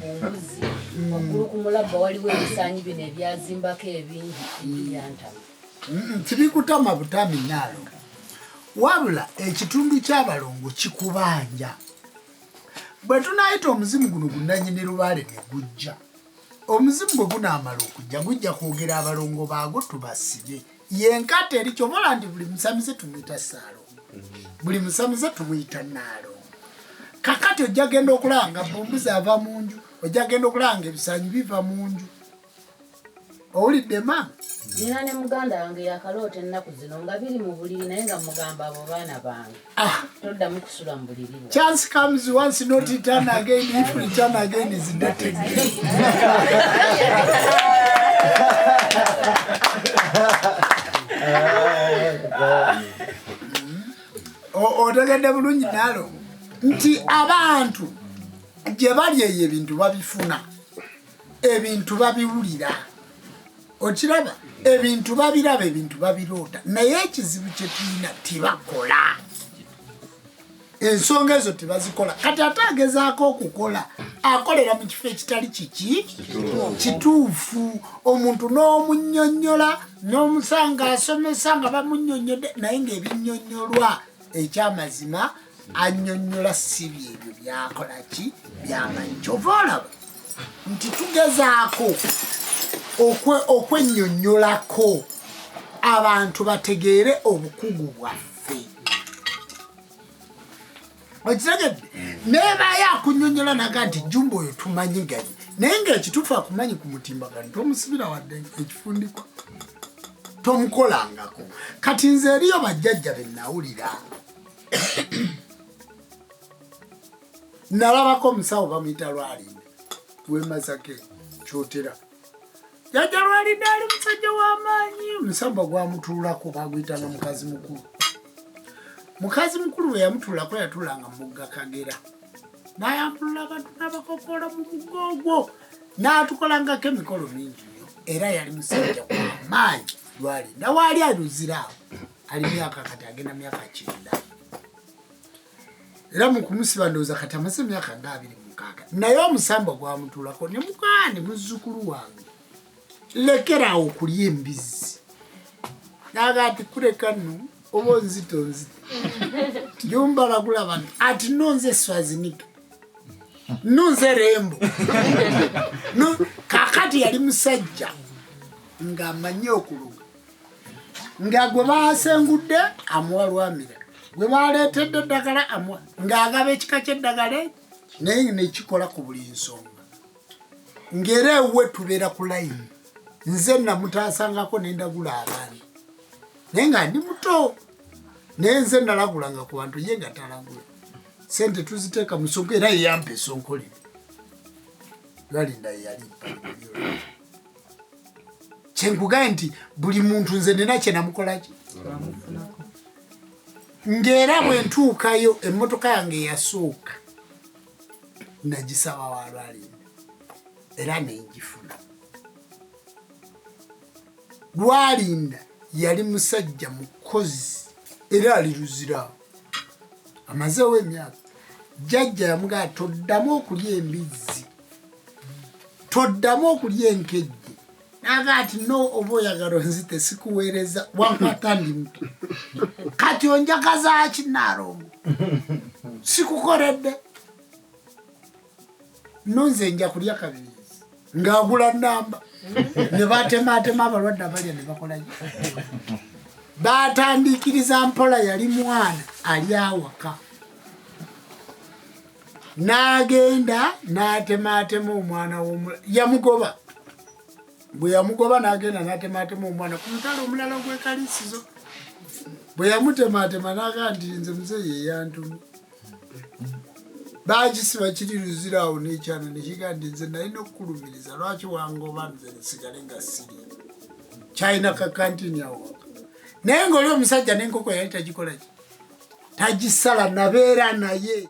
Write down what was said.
mbuzi waggulu ku mulabba waliwo ebisaanyi bino ebyazimbako ebingi ebyantama tibikutama butami nalo wabula ekitundu ky'abalongo kikubanja bwe tunaayita omuzimu guno gunanyini lubaale ne gujja omuzimu bwe gunaamala okujja gujja kwogera abalongo baago tubasibe yenkata eri kyobola nti buli musamize tumuyita Ssaalongo buli musamize tumuyita Nnaalongo kakati ojja genda okulanga bombuzi ava mu nju ojja genda okulanga ebisaanyi biva mu nju owulidde mama nina ne muganda wange yakaloota ennaku zino nga biri mu buliri naye nga mugamba abo baana bange toddamu kusula mu buliri chance comes once not return again if return again is not again otegedde bulungi nalo nti abantu gye bali eyo ebintu babifuna ebintu babiwulira okiraba ebintu babiraba ebintu babiroota naye ekizibu kye tulina tibakola ensonga ezo tebazikola kati ate agezaako okukola akolera mu kifo ekitali kiki kituufu omuntu n'omunnyonnyola n'omusanga asomesa nga bamunnyonnyodde naye ng'ebinnyonnyolwa ekyamazima annyonnyola si byebyo byakola ki byamanyi kyova olaba nti tugezaako okwennyonnyolako abantu bategeere obukugu bwaffe okitegedde nebayo akunnyonnyola naga nti Jumba oyo tumanyiganye naye ngaekituufu akumanyi ku mutimbagano tomusibira wadde ekifundiko tomukolangako kati nze eriyo bajjajja bennawulira nalabako omusawo bamuyita Lwalinde wemasake kyotera jajja Lwalinde ali musajja w'amaanyi omusamba gwamutuulako baguyita na mukazi mukulu mukazi mukulu bwe yamutuulako yatuulanga mu mugga Kagera n'ayambulula abantu n'abakokoola mu mugga ogwo n'atukolangako emikolo mingi nnyo era yali musajja w'amaanyi Lwalinde waali aluzira awo ali myaka kati agenda myaka 9 era mu kumusiba ndowooza kati amaze emyaka nga 26 naye omusamba gwamutuulako ne mukaani muzzukulu wange lekerawo okulya embizi naga ati kuleka nno oba onzito nzito Jumba lagulaba ati nonze Swazinika nonze Rembo kakati yali musajja ng'amanyi okuluga nga gwe baasengudde amuwa Lwamira gwe baleetedde eddagala amuwa ng'agaba ekika ky'eddagala naye nekikola ku buli nsonga ng'era ewuwe tubeera ku layini nze namutaasangako nendagula abaana naye nga ndi muto naye nze nalagulanga ku bantu ye nga talagula sente tuziteeka mu ssonko era yeyampa essonko lino Lwalinda yeyali mpalibyo kyenkugaye nti buli muntu nze nina kye namukolaki ng'era bwe ntuukayo emmotoka yange eyasooka nagisaba wa Lwalinda era nenjifuna Lwalinda yali musajja mukozi era aliruzira amazeewo emyaka jjajja yamugaa toddamu okulya embizzi toddamu okulya enkejje naga ati no oba oyagala onzite sikuweereza wankwata ndi muto kati onjagazaaki Nnaalongo sikukoledde nonze nja kulya kabirizi ng'agula nnamba ne batematema abalwadde abalya ne bakolayo batandikiriza mpola yali mwana ali awaka n'agenda n'atematema omwana yamugoba bwe yamugoba n'agenda n'atematema omwana ku mutala omulala gw'ekalisizo bwe yamutematema n'aga nti nze muzeeyi eyantumye bagisiba kiri luziraawo n'ekyana nekiga nti nze nalina okukulumiriza lwaki wangoba nze nsigale nga siri kyalina kakantini awo naye ng'oli omusajja n'enkoko yali tagikolaki tagisala nabeera naye